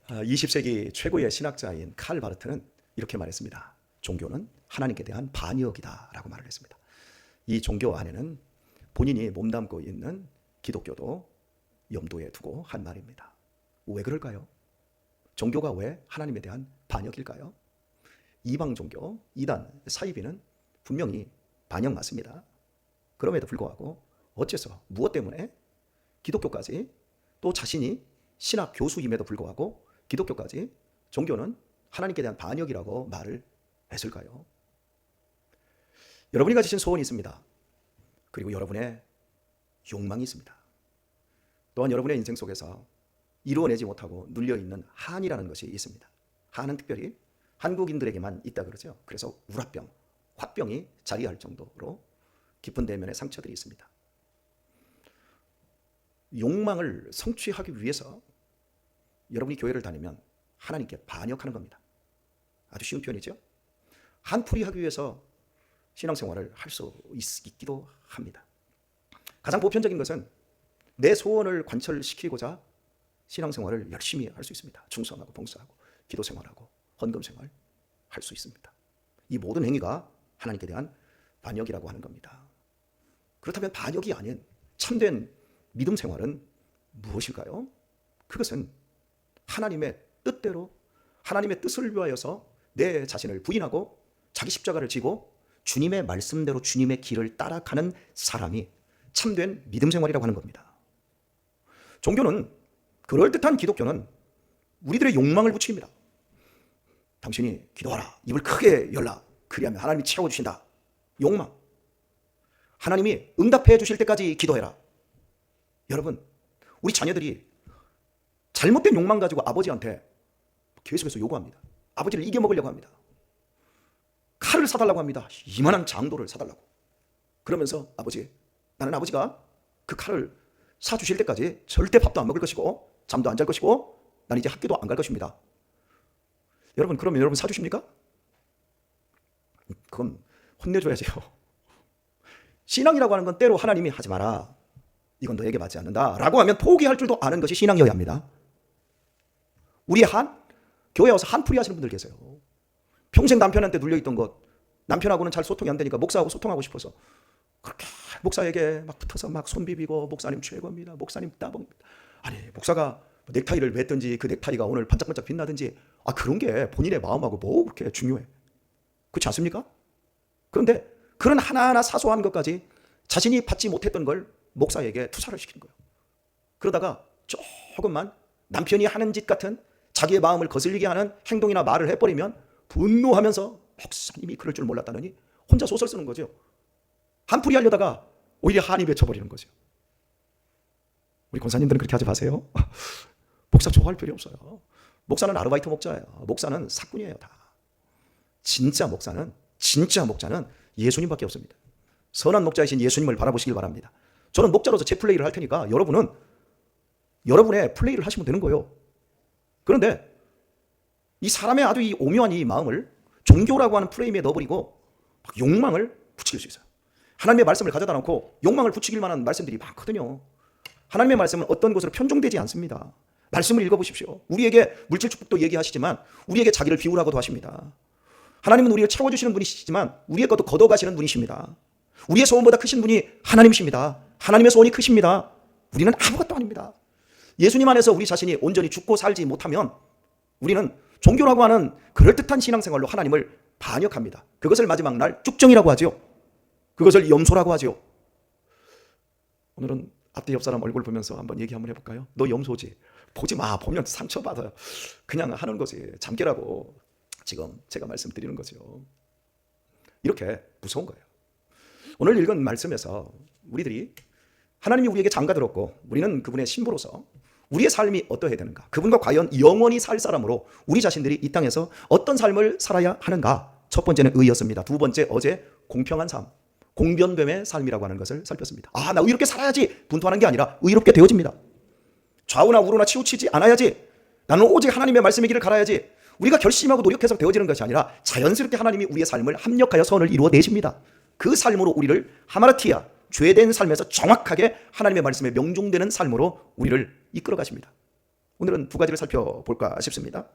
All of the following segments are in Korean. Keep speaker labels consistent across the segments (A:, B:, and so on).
A: 20세기 최고의 신학자인 칼 바르트는 이렇게 말했습니다. 종교는 하나님께 대한 반역이다 라고 말을 했습니다. 이 종교 안에는 본인이 몸담고 있는 기독교도 염두에 두고 한 말입니다. 왜 그럴까요? 종교가 왜 하나님에 대한 반역일까요? 이방 종교, 이단, 사이비는 분명히 반역 맞습니다. 그럼에도 불구하고 어째서 무엇 때문에 기독교까지, 또 자신이 신학 교수임에도 불구하고 기독교까지 종교는 하나님께 대한 반역이라고 말을 했을까요? 여러분이 가지신 소원이 있습니다. 그리고 여러분의 욕망이 있습니다. 또한 여러분의 인생 속에서 이루어내지 못하고 눌려있는 한이라는 것이 있습니다. 한은 특별히 한국인들에게만 있다 그러죠. 그래서 우라병, 화병이 자리할 정도로 깊은 내면의 상처들이 있습니다. 욕망을 성취하기 위해서 여러분이 교회를 다니면 하나님께 반역하는 겁니다. 아주 쉬운 표현이죠. 한풀이 하기 위해서 신앙생활을 할 수 있기도 합니다. 가장 보편적인 것은 내 소원을 관철시키고자 신앙생활을 열심히 할 수 있습니다. 충성하고 봉사하고 기도생활하고 헌금생활 할 수 있습니다. 이 모든 행위가 하나님께 대한 반역이라고 하는 겁니다. 그렇다면 반역이 아닌 참된 믿음 생활은 무엇일까요? 그것은 하나님의 뜻대로 하나님의 뜻을 위하여서 내 자신을 부인하고 자기 십자가를 지고 주님의 말씀대로 주님의 길을 따라가는 사람이 참된 믿음 생활이라고 하는 겁니다. 종교는, 그럴듯한 기독교는 우리들의 욕망을 부추깁니다. 당신이 기도하라, 입을 크게 열라, 그리하면 하나님이 채워주신다. 욕망. 하나님이 응답해 주실 때까지 기도해라. 여러분, 우리 자녀들이 잘못된 욕망 가지고 아버지한테 계속해서 요구합니다. 아버지를 이겨먹으려고 합니다. 칼을 사달라고 합니다. 이만한 장도를 사달라고. 그러면서 아버지, 나는 아버지가 그 칼을 사주실 때까지 절대 밥도 안 먹을 것이고 잠도 안 잘 것이고 난 이제 학교도 안 갈 것입니다. 여러분, 그러면 여러분 사주십니까? 그건 혼내줘야죠. 신앙이라고 하는 건 때로 하나님이 하지 마라, 이건 너에게 맞지 않는다 라고 하면 포기할 줄도 아는 것이 신앙이어야 합니다. 우리 교회 와서 한풀이 하시는 분들 계세요. 평생 남편한테 눌려있던 것, 남편하고는 잘 소통이 안 되니까 목사하고 소통하고 싶어서 그렇게 목사에게 막 붙어서 막 손 비비고 목사님 최고입니다, 목사님 따봉입니다. 아니, 목사가 넥타이를 맸든지 그 넥타이가 오늘 반짝반짝 빛나든지 그런 게 본인의 마음하고 뭐 그렇게 중요해? 그렇지 않습니까? 그런데 그런 하나하나 사소한 것까지 자신이 받지 못했던 걸 목사에게 투사를 시키는 거예요. 그러다가 조금만 남편이 하는 짓 같은 자기의 마음을 거슬리게 하는 행동이나 말을 해버리면 분노하면서 목사님이 그럴 줄 몰랐다느니 혼자 소설 쓰는 거죠. 한풀이 하려다가 오히려 한이 맺혀버리는 거죠. 우리 권사님들은 그렇게 하지 마세요. 목사 좋아할 필요 없어요. 목사는 아르바이트 목자예요. 목사는 사꾼이에요. 다. 진짜 목자는 예수님밖에 없습니다. 선한 목자이신 예수님을 바라보시길 바랍니다. 저는 목자로서 제 플레이를 할 테니까 여러분은 여러분의 플레이를 하시면 되는 거예요. 그런데 이 사람의 아주 이 오묘한 이 마음을 종교라고 하는 프레임에 넣어버리고 막 욕망을 부추길 수 있어요. 하나님의 말씀을 가져다 놓고 욕망을 부추길 만한 말씀들이 많거든요. 하나님의 말씀은 어떤 것으로 편종되지 않습니다. 말씀을 읽어보십시오. 우리에게 물질 축복도 얘기하시지만 우리에게 자기를 비우라고도 하십니다. 하나님은 우리를 채워주시는 분이시지만 우리의 것도 걷어가시는 분이십니다. 우리의 소원보다 크신 분이 하나님이십니다. 하나님의 소원이 크십니다. 우리는 아무것도 아닙니다. 예수님 안에서 우리 자신이 온전히 죽고 살지 못하면 우리는 종교라고 하는 그럴듯한 신앙생활로 하나님을 반역합니다. 그것을 마지막 날 쭉정이라고 하죠. 그것을 염소라고 하죠. 오늘은 앞뒤 옆 사람 얼굴 보면서 한번 얘기 한번 해볼까요? 너 염소지? 보지 마. 보면 상처받아요. 그냥 하는 거지. 잠깨라고 지금 제가 말씀드리는 거죠. 이렇게 무서운 거예요. 오늘 읽은 말씀에서 우리들이 하나님이 우리에게 장가들었고 우리는 그분의 신부로서 우리의 삶이 어떠해야 되는가, 그분과 과연 영원히 살 사람으로 우리 자신들이 이 땅에서 어떤 삶을 살아야 하는가. 첫 번째는 의였습니다. 두 번째, 어제 공평한 삶, 공변됨의 삶이라고 하는 것을 살폈습니다. 나 의롭게 살아야지 분투하는 게 아니라 의롭게 되어집니다. 좌우나 우로나 치우치지 않아야지, 나는 오직 하나님의 말씀의 길을 갈아야지, 우리가 결심하고 노력해서 되어지는 것이 아니라 자연스럽게 하나님이 우리의 삶을 합력하여 선을 이루어내십니다. 그 삶으로 우리를 하마르티아, 죄된 삶에서 정확하게 하나님의 말씀에 명중되는 삶으로 우리를 이끌어 가십니다. 오늘은 두 가지를 살펴볼까 싶습니다.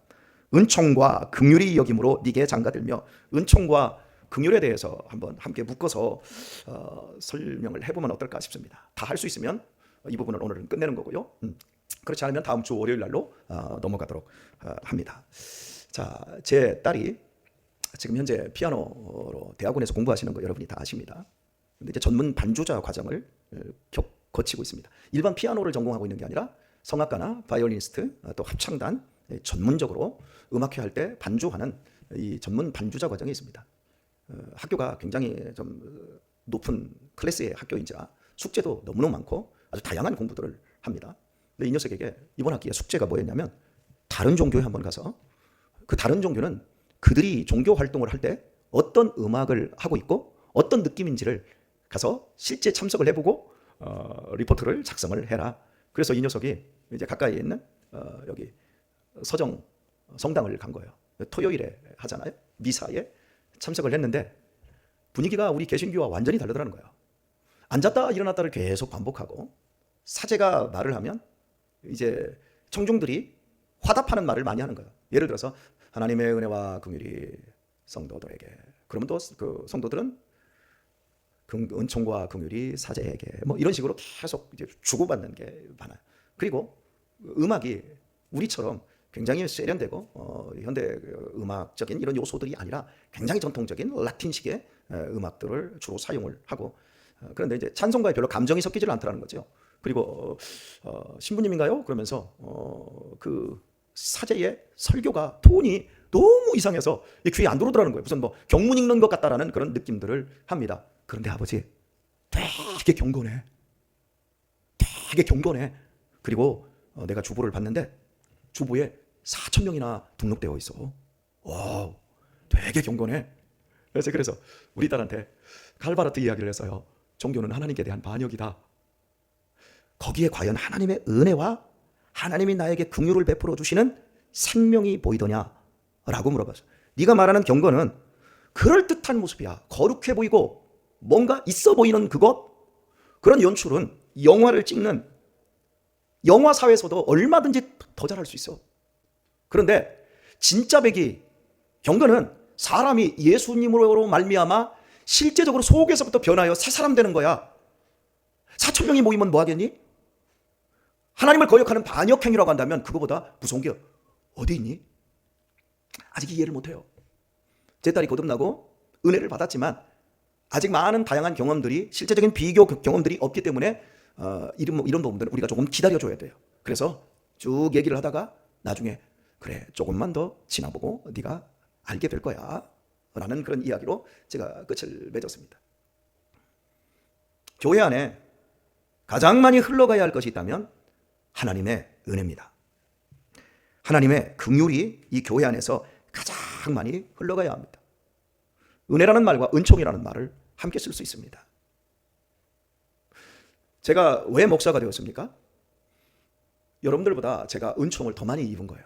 A: 은총과 긍휼이 여김으로 네게 장가들며, 은총과 긍휼에 대해서 한번 함께 묶어서 설명을 해보면 어떨까 싶습니다. 다 할 수 있으면 이 부분을 오늘은 끝내는 거고요. 그렇지 않으면 다음 주 월요일 날로 넘어가도록 합니다. 자, 제 딸이 지금 현재 피아노로 대학원에서 공부하시는 거 여러분이 다 아십니다. 근데 이제 전문 반주자 과정을 거치고 있습니다. 일반 피아노를 전공하고 있는 게 아니라 성악가나 바이올리니스트, 또 합창단 전문적으로 음악회 할 때 반주하는 이 전문 반주자 과정이 있습니다. 학교가 굉장히 좀 높은 클래스의 학교인지라 숙제도 너무너무 많고 아주 다양한 공부들을 합니다. 근데 이 녀석에게 이번 학기에 숙제가 뭐였냐면, 다른 종교에 한번 가서 그 다른 종교는 그들이 종교 활동을 할 때 어떤 음악을 하고 있고 어떤 느낌인지를 가서 실제 참석을 해보고 리포트를 작성을 해라. 그래서 이 녀석이 이제 가까이에 있는 여기 서정 성당을 간 거예요. 토요일에 하잖아요. 미사에 참석을 했는데 분위기가 우리 개신교와 완전히 다르더라는 거예요. 앉았다 일어났다를 계속 반복하고, 사제가 말을 하면 이제 청중들이 화답하는 말을 많이 하는 거예요. 예를 들어서 하나님의 은혜와 긍휼이 성도들에게, 그러면 또 그 성도들은 은총과 긍휼이 사제에게, 뭐 이런 식으로 계속 이제 주고받는 게 많아요. 그리고 음악이 우리처럼 굉장히 세련되고 현대 음악적인 이런 요소들이 아니라 굉장히 전통적인 라틴식의 음악들을 주로 사용을 하고, 그런데 이제 찬송가에 별로 감정이 섞이질 않더라는 거죠. 그리고 신부님인가요? 그러면서 그 사제의 설교가 톤이 너무 이상해서 귀에 안 들어오더라는 거예요. 무슨 뭐 경문 읽는 것 같다라는 그런 느낌들을 합니다. 그런데 아버지 되게 경건해. 되게 경건해. 그리고 내가 주보를 봤는데 주보에 4,000명이나 등록되어 있어. 와우, 되게 경건해. 그래서 우리 딸한테 칼바르트 이야기를 했어요. 종교는 하나님께 대한 반역이다. 거기에 과연 하나님의 은혜와 하나님이 나에게 긍휼을 베풀어 주시는 생명이 보이더냐? 라고 물어봤어요. 네가 말하는 경건은 그럴듯한 모습이야. 거룩해 보이고 뭔가 있어 보이는 그것, 그런 연출은 영화를 찍는 영화사에서도 얼마든지 더 잘할 수 있어. 그런데 진짜 백이 경건은 사람이 예수님으로 말미암아 실제적으로 속에서부터 변하여 새 사람 되는 거야. 4,000명이 모이면 뭐 하겠니? 하나님을 거역하는 반역행위라고 한다면 그거보다 무서운 게 어디 있니? 아직 이해를 못해요. 제 딸이 거듭나고 은혜를 받았지만 아직 많은 다양한 경험들이, 실제적인 비교 경험들이 없기 때문에 이런 부분들은 우리가 조금 기다려줘야 돼요. 그래서 쭉 얘기를 하다가 나중에 그래, 조금만 더 지나보고 네가 알게 될 거야 라는 그런 이야기로 제가 끝을 맺었습니다. 교회 안에 가장 많이 흘러가야 할 것이 있다면 하나님의 은혜입니다. 하나님의 긍휼이 이 교회 안에서 가장 많이 흘러가야 합니다. 은혜라는 말과 은총이라는 말을 함께 쓸 수 있습니다. 제가 왜 목사가 되었습니까? 여러분들보다 제가 은총을 더 많이 입은 거예요.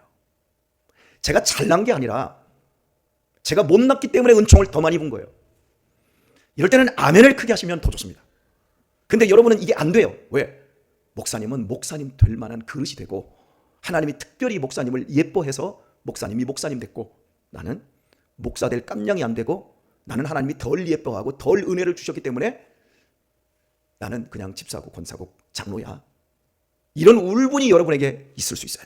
A: 제가 잘난 게 아니라 제가 못났기 때문에 은총을 더 많이 입은 거예요. 이럴 때는 아멘을 크게 하시면 더 좋습니다. 근데 여러분은 이게 안 돼요. 왜? 목사님은 목사님 될 만한 그릇이 되고 하나님이 특별히 목사님을 예뻐해서 목사님이 목사님 됐고, 나는 목사 될 깜냥이 안 되고 나는 하나님이 덜 예뻐하고 덜 은혜를 주셨기 때문에 나는 그냥 집사고 권사고 장로야. 이런 울분이 여러분에게 있을 수 있어요.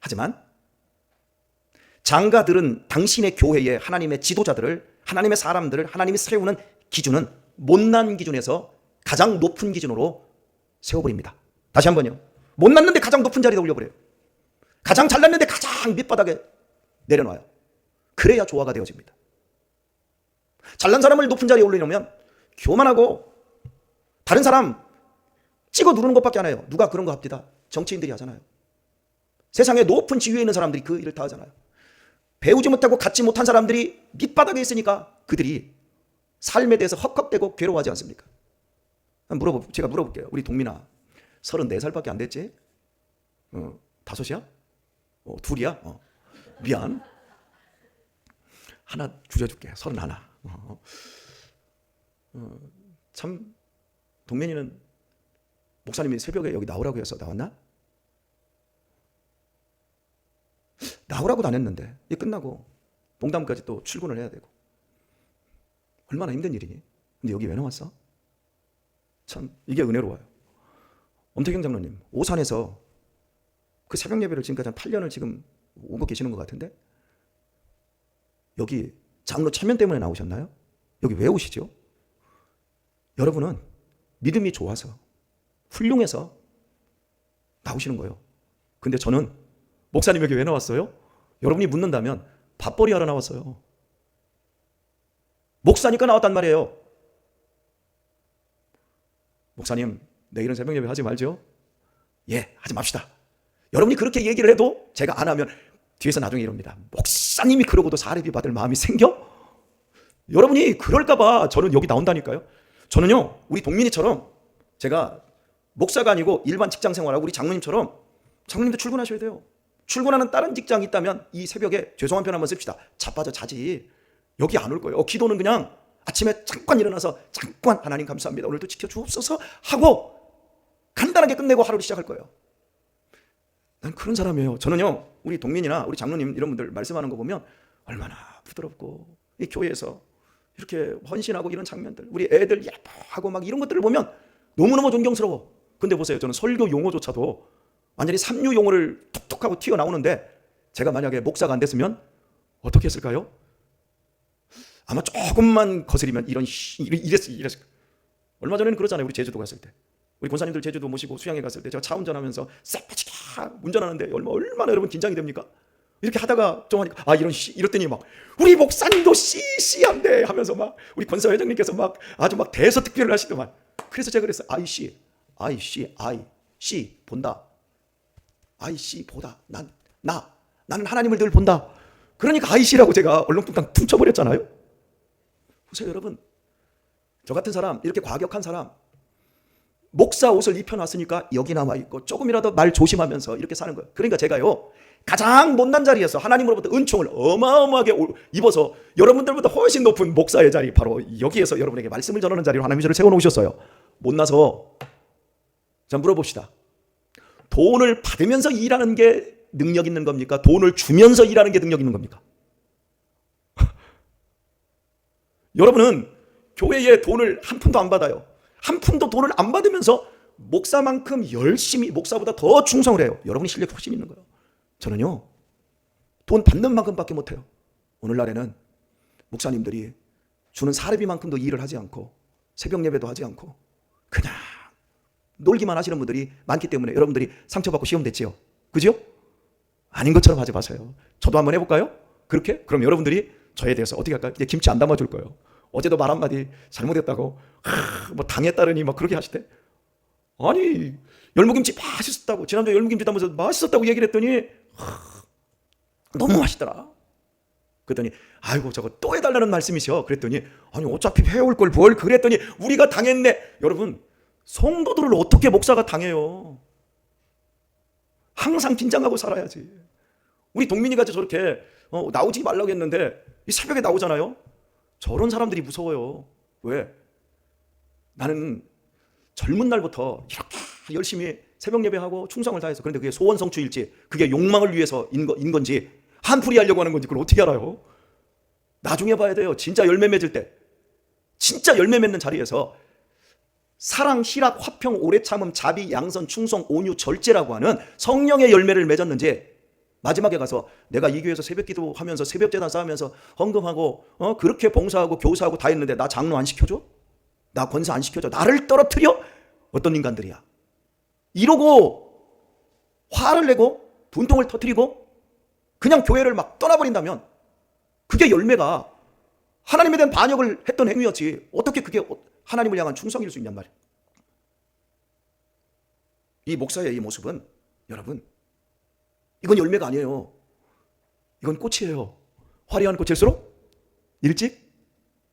A: 하지만 장가들은 당신의 교회에 하나님의 지도자들을, 하나님의 사람들을 하나님이 세우는 기준은 못난 기준에서 가장 높은 기준으로 세워버립니다. 다시 한번요. 못났는데 가장 높은 자리에 올려버려요. 가장 잘났는데 가장 밑바닥에 내려놔요. 그래야 조화가 되어집니다. 잘난 사람을 높은 자리에 올리려면 교만하고 다른 사람 찍어 누르는 것밖에 안 해요. 누가 그런 거 합디다. 정치인들이 하잖아요. 세상에 높은 지위에 있는 사람들이 그 일을 다 하잖아요. 배우지 못하고 갖지 못한 사람들이 밑바닥에 있으니까 그들이 삶에 대해서 헉헉대고 괴로워하지 않습니까? 제가 물어볼게요. 우리 동민아, 34살밖에 안 됐지? 5이야? 2이야? 미안. 하나 줄여줄게. 31. 참, 동민이는 목사님이 새벽에 여기 나오라고 해서 나왔나? 나오라고도 안 했는데 이게 끝나고 봉담까지 또 출근을 해야 되고 얼마나 힘든 일이니? 근데 여기 왜 나왔어? 참 이게 은혜로워요. 엄태경 장로님 오산에서 그 새벽 예배를 지금까지 한 8년을 지금 오고 계시는 것 같은데 여기 장로 체면 때문에 나오셨나요? 여기 왜 오시죠? 여러분은 믿음이 좋아서 훌륭해서 나오시는 거예요. 근데 저는 목사님 여기 왜 나왔어요? 여러분이 묻는다면 밥벌이 하러 나왔어요. 목사니까 나왔단 말이에요. 목사님 내일은 새벽 예배 하지 말죠? 예, 하지 맙시다. 여러분이 그렇게 얘기를 해도 제가 안 하면 뒤에서 나중에 이럽니다. 목사님이 그러고도 사례비 받을 마음이 생겨? 여러분이 그럴까 봐 저는 여기 나온다니까요. 저는요 우리 동민이처럼 제가 목사가 아니고 일반 직장 생활하고 우리 장로님처럼 장로님도 출근하셔야 돼요. 출근하는 다른 직장이 있다면 이 새벽에 죄송한 표현 한번 씁시다. 자빠져 자지. 여기 안 올 거예요. 기도는 그냥 아침에 잠깐 일어나서 잠깐 하나님 감사합니다. 오늘도 지켜주옵소서 하고 간단하게 끝내고 하루를 시작할 거예요. 난 그런 사람이에요. 저는요 우리 동민이나 우리 장로님 이런 분들 말씀하는 거 보면 얼마나 부드럽고 이 교회에서 이렇게 헌신하고 이런 장면들 우리 애들 예뻐하고 막 이런 것들을 보면 너무너무 존경스러워. 근데 보세요. 저는 설교 용어조차도 완전히 삼류 용어를 툭툭 하고 튀어나오는데 제가 만약에 목사가 안 됐으면 어떻게 했을까요? 아마 조금만 거스리면 이랬을 거예요. 얼마 전에는 그러잖아요. 우리 제주도 갔을 때 우리 권사님들 제주도 모시고 수양회 갔을 때 제가 차 운전하면서 쎄빠지게 운전하는데 얼마나 여러분 긴장이 됩니까? 이렇게 하다가 좀 하니까 이런 이랬더니 막 우리 목사님도 씨한데 하면서 막 우리 권사 회장님께서 막 아주 막 대서특별을 하시더만. 그래서 제가 그랬어요. 아이씨 본다. 아이씨 보다. 나는 하나님을 늘 본다. 그러니까 아이씨라고 제가 얼렁뚱땅 퉁쳐버렸잖아요. 보세요 여러분. 저 같은 사람 이렇게 과격한 사람 목사 옷을 입혀놨으니까 여기 남아있고 조금이라도 말 조심하면서 이렇게 사는 거예요. 그러니까 제가요 가장 못난 자리에서 하나님으로부터 은총을 어마어마하게 입어서 여러분들보다 훨씬 높은 목사의 자리 바로 여기에서 여러분에게 말씀을 전하는 자리로 하나님이 저를 세워놓으셨어요. 못나서 자 물어봅시다. 돈을 받으면서 일하는 게 능력 있는 겁니까? 돈을 주면서 일하는 게 능력 있는 겁니까? 여러분은 교회에 돈을 한 푼도 안 받아요. 한 푼도 돈을 안 받으면서 목사만큼 열심히 목사보다 더 충성을 해요. 여러분이 실력이 훨씬 있는 거예요. 저는요 돈 받는 만큼밖에 못해요. 오늘날에는 목사님들이 주는 사례비만큼도 일을 하지 않고 새벽 예배도 하지 않고 그냥 놀기만 하시는 분들이 많기 때문에 여러분들이 상처받고 시험 됐지요. 그죠? 아닌 것처럼 하지 마세요. 저도 한번 해볼까요? 그렇게? 그럼 여러분들이 저에 대해서 어떻게 할까요? 이제 김치 안 담아줄 거예요. 어제도 말 한마디 잘못했다고 뭐 당했다더니 막 그렇게 하시대. 아니 열무김치 맛있었다고 지난주에 열무김치 담아서 맛있었다고 얘기를 했더니 너무 맛있더라. 그랬더니 아이고 저거 또 해달라는 말씀이셔. 그랬더니 아니 어차피 해올 걸 뭘 그랬더니 우리가 당했네. 여러분 성도들을 어떻게 목사가 당해요? 항상 긴장하고 살아야지. 우리 동민이가 저렇게 나오지 말라고 했는데 이 새벽에 나오잖아요. 저런 사람들이 무서워요. 왜? 나는 젊은 날부터 이렇게 열심히 새벽 예배하고 충성을 다해서 그런데 그게 소원 성취일지 그게 욕망을 위해서인 건지 한풀이 하려고 하는 건지 그걸 어떻게 알아요? 나중에 봐야 돼요. 진짜 열매 맺을 때 진짜 열매 맺는 자리에서 사랑, 희락, 화평, 오래 참음, 자비, 양선, 충성, 온유, 절제라고 하는 성령의 열매를 맺었는지 마지막에 가서 내가 이 교회에서 새벽 기도하면서 새벽 제단 쌓으면서 헌금하고 그렇게 봉사하고 교사하고 다 했는데 나 장로 안 시켜줘? 나 권사 안 시켜줘? 나를 떨어뜨려? 어떤 인간들이야? 이러고 화를 내고 분통을 터뜨리고 그냥 교회를 막 떠나버린다면 그게 열매가 하나님에 대한 반역을 했던 행위였지 어떻게 그게 하나님을 향한 충성일 수 있냔 말이에요. 이 목사의 이 모습은 여러분 이건 열매가 아니에요. 이건 꽃이에요. 화려한 꽃일수록 일찍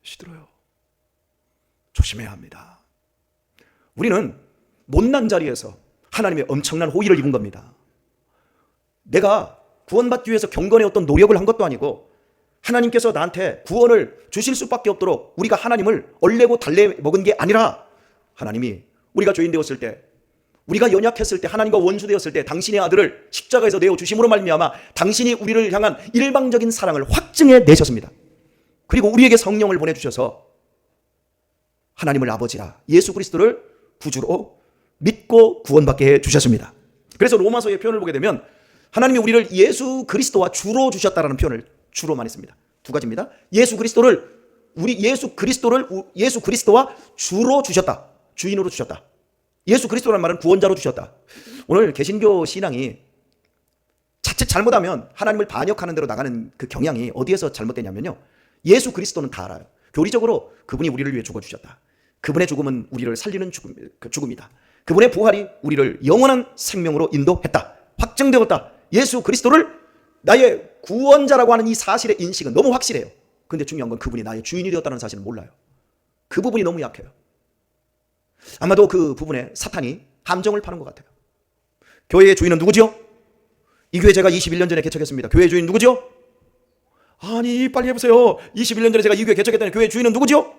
A: 시들어요. 조심해야 합니다. 우리는 못난 자리에서 하나님의 엄청난 호의를 입은 겁니다. 내가 구원받기 위해서 경건의 어떤 노력을 한 것도 아니고 하나님께서 나한테 구원을 주실 수밖에 없도록 우리가 하나님을 얼레고 달래 먹은 게 아니라 하나님이 우리가 죄인 되었을 때 우리가 연약했을 때, 하나님과 원수되었을 때 당신의 아들을 십자가에서 내어주심으로 말미암아 당신이 우리를 향한 일방적인 사랑을 확증해 내셨습니다. 그리고 우리에게 성령을 보내주셔서 하나님을 아버지라 예수 그리스도를 구주로 믿고 구원받게 해주셨습니다. 그래서 로마서의 표현을 보게 되면 하나님이 우리를 예수 그리스도와 주로 주셨다라는 표현을 주로만 했습니다. 두 가지입니다. 예수 그리스도와 주로 주셨다. 주인으로 주셨다. 예수 그리스도라는 말은 구원자로 주셨다. 오늘 개신교 신앙이 자칫 잘못하면 하나님을 반역하는 대로 나가는 그 경향이 어디에서 잘못되냐면요, 예수 그리스도는 다 알아요. 교리적으로 그분이 우리를 위해 죽어주셨다. 그분의 죽음은 우리를 살리는 죽음이다. 그분의 부활이 우리를 영원한 생명으로 인도했다. 확정되었다. 예수 그리스도를 나의 구원자라고 하는 이 사실의 인식은 너무 확실해요. 근데 중요한 건 그분이 나의 주인이 되었다는 사실은 몰라요. 그 부분이 너무 약해요. 아마도 그 부분에 사탄이 함정을 파는 것 같아요. 교회의 주인은 누구죠? 이 교회 제가 21년 전에 개척했습니다. 교회의 주인 누구죠? 아니 빨리 해보세요. 21년 전에 제가 이 교회 개척했다는 교회의 주인은 누구죠?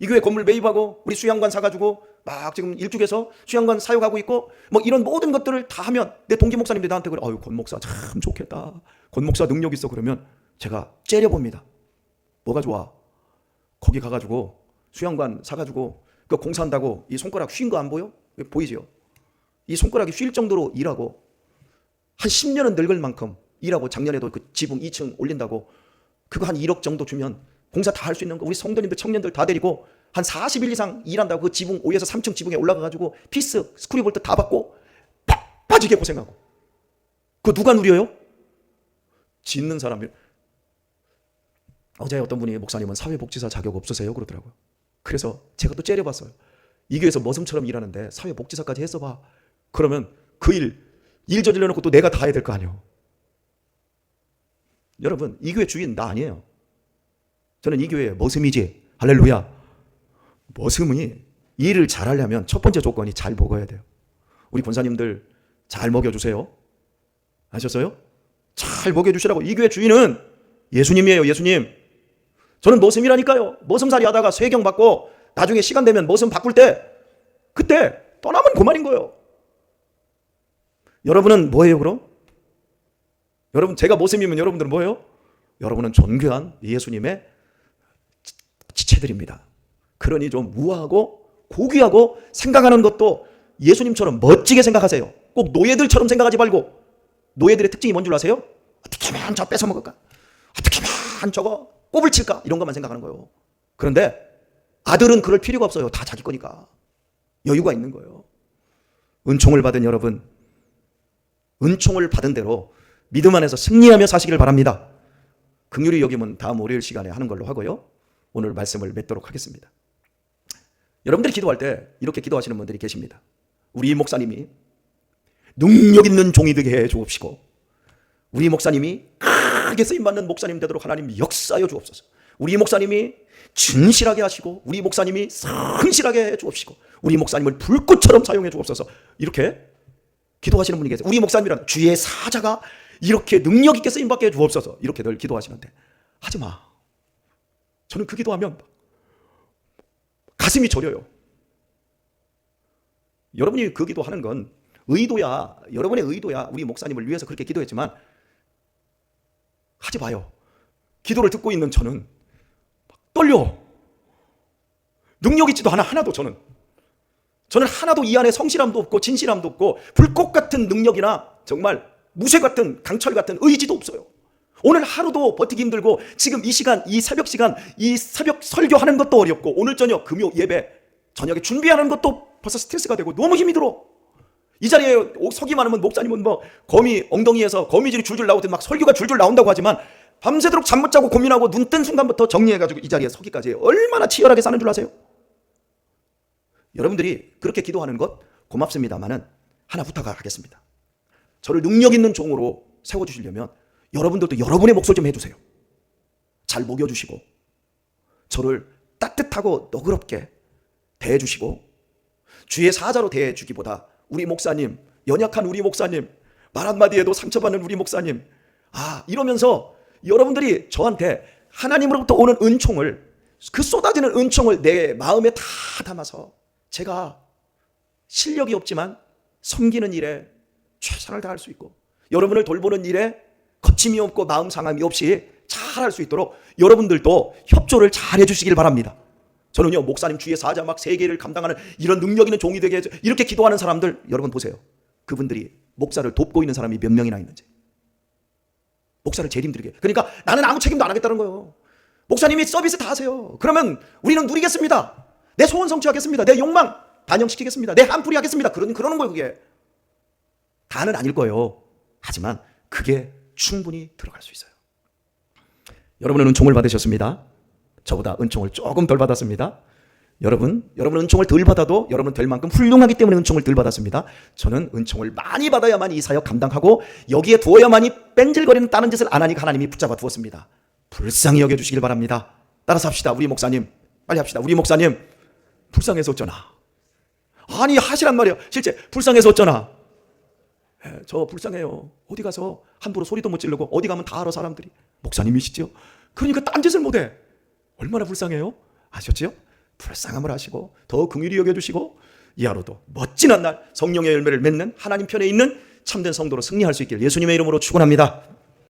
A: 이 교회 건물 매입하고 우리 수양관 사가지고 막 지금 일축에서 수양관 사역하고 있고 뭐 이런 모든 것들을 다 하면 내 동기 목사님들이 나한테 그래, 권 목사 참 좋겠다, 권 목사 능력 있어. 그러면 제가 째려봅니다. 뭐가 좋아? 거기 가가지고 수양관 사가지고 그 공사한다고 이 손가락 쉰 거 안 보여? 보이죠? 이 손가락이 쉴 정도로 일하고 한 10년은 늙을 만큼 일하고 작년에도 그 지붕 2층 올린다고 그거 한 1억 정도 주면 공사 다 할 수 있는 거 우리 성도님들 청년들 다 데리고 한 40일 이상 일한다고 그 지붕 5에서 3층 지붕에 올라가가지고 피스 스크류볼트 다 받고 빠지게 고생하고 그거 누가 누려요? 짓는 사람이. 어제 어떤 분이 목사님은 사회복지사 자격 없으세요? 그러더라고요. 그래서 제가 또 째려봤어요. 이 교회에서 머슴처럼 일하는데 사회복지사까지 했어 봐. 그러면 그 일 저질러 놓고 또 내가 다 해야 될 거 아니에요. 여러분, 이 교회 주인 나 아니에요. 저는 이 교회의 머슴이지. 할렐루야. 머슴이 일을 잘하려면 첫 번째 조건이 잘 먹어야 돼요. 우리 권사님들 잘 먹여주세요. 아셨어요? 잘 먹여주시라고. 이 교회 주인은 예수님이에요. 예수님. 저는 머슴이라니까요. 머슴살이 하다가 쇠경 받고 나중에 시간 되면 머슴 바꿀 때 그때 떠나면 그만인 거예요. 여러분은 뭐예요 그럼? 여러분, 제가 머슴이면 여러분들은 뭐예요? 여러분은 존귀한 예수님의 지체들입니다. 그러니 좀 우아하고 고귀하고 생각하는 것도 예수님처럼 멋지게 생각하세요. 꼭 노예들처럼 생각하지 말고. 노예들의 특징이 뭔 줄 아세요? 어떻게 하면 저 뺏어 먹을까? 어떻게 하면 저거 꼽을 칠까? 이런 것만 생각하는 거예요. 그런데 아들은 그럴 필요가 없어요. 다 자기 거니까. 여유가 있는 거예요. 은총을 받은 여러분, 은총을 받은 대로 믿음 안에서 승리하며 사시기를 바랍니다. 긍휼히 여기면 다음 월요일 시간에 하는 걸로 하고요. 오늘 말씀을 맺도록 하겠습니다. 여러분들이 기도할 때 이렇게 기도하시는 분들이 계십니다. 우리 목사님이 능력 있는 종이 되게 해 주옵시고, 우리 목사님이 크게 쓰임받는 목사님 되도록 하나님 역사하여 주옵소서. 우리 목사님이 진실하게 하시고, 우리 목사님이 성실하게 해 주옵시고, 우리 목사님을 불꽃처럼 사용해 주옵소서. 이렇게 기도하시는 분이 계세요. 우리 목사님이란 주의 사자가 이렇게 능력 있게 쓰임받게 해 주옵소서. 이렇게 늘 기도하시는데 하지 마. 저는 그 기도하면 가슴이 저려요. 여러분이 그 기도하는 건 의도야. 여러분의 의도야. 우리 목사님을 위해서 그렇게 기도했지만 하지 마요. 기도를 듣고 있는 저는 막 떨려. 능력 있지도 않아. 하나도. 저는 하나도 이 안에 성실함도 없고 진실함도 없고 불꽃 같은 능력이나 정말 무쇠 같은 강철 같은 의지도 없어요. 오늘 하루도 버티기 힘들고 지금 이 시간, 이 새벽 시간, 이 새벽 설교하는 것도 어렵고 오늘 저녁 금요 예배 저녁에 준비하는 것도 벌써 스트레스가 되고 너무 힘이 들어. 이 자리에 서기만 하면 목사님은 뭐 거미 엉덩이에서 거미줄이 줄줄 나오듯 막 설교가 줄줄 나온다고 하지만 밤새도록 잠 못 자고 고민하고 눈 뜬 순간부터 정리해가지고 이 자리에 서기까지 얼마나 치열하게 사는 줄 아세요? 여러분들이 그렇게 기도하는 것 고맙습니다만은 하나 부탁하겠습니다. 저를 능력 있는 종으로 세워주시려면 여러분들도 여러분의 몫을 좀 해주세요. 잘 먹여주시고 저를 따뜻하고 너그럽게 대해주시고 주의 사자로 대해주기보다 우리 목사님, 연약한 우리 목사님, 말 한마디에도 상처받는 우리 목사님, 이러면서 여러분들이 저한테 하나님으로부터 오는 은총을, 그 쏟아지는 은총을 내 마음에 다 담아서 제가 실력이 없지만 섬기는 일에 최선을 다할 수 있고 여러분을 돌보는 일에 거침이 없고 마음 상함이 없이 잘할 수 있도록 여러분들도 협조를 잘 해주시길 바랍니다. 저는요, 목사님 주의 사자 막 세계를 감당하는 이런 능력 있는 종이 되게 해줘, 이렇게 기도하는 사람들 여러분 보세요. 그분들이 목사를 돕고 있는 사람이 몇 명이나 있는지. 목사를 재림드리게. 그러니까 나는 아무 책임도 안 하겠다는 거예요. 목사님이 서비스 다 하세요. 그러면 우리는 누리겠습니다. 내 소원 성취하겠습니다. 내 욕망 반영시키겠습니다. 내 한풀이 하겠습니다. 그러는 거예요. 그게 다는 아닐 거예요. 하지만 그게 충분히 들어갈 수 있어요. 여러분은 은총을 받으셨습니다. 저보다 은총을 조금 덜 받았습니다. 여러분 은총을 덜 받아도 여러분 될 만큼 훌륭하기 때문에 은총을 덜 받았습니다. 저는 은총을 많이 받아야만 이 사역 감당하고 여기에 두어야만이 뺀질거리는 다른 짓을 안 하니까 하나님이 붙잡아 두었습니다. 불쌍히 여겨주시길 바랍니다. 따라서 합시다. 우리 목사님 빨리 합시다. 우리 목사님 불쌍해서 어쩌나. 아니 하시란 말이에요. 실제 불쌍해서 어쩌나. 저 불쌍해요. 어디 가서 함부로 소리도 못 지르고 어디 가면 다 알아 사람들이. 목사님이시죠? 그러니까 딴짓을 못해. 얼마나 불쌍해요? 아셨죠? 불쌍함을 하시고 더 긍휼히 여겨주시고 이 하루도 멋진 한 날 성령의 열매를 맺는 하나님 편에 있는 참된 성도로 승리할 수 있길 예수님의 이름으로 축원합니다.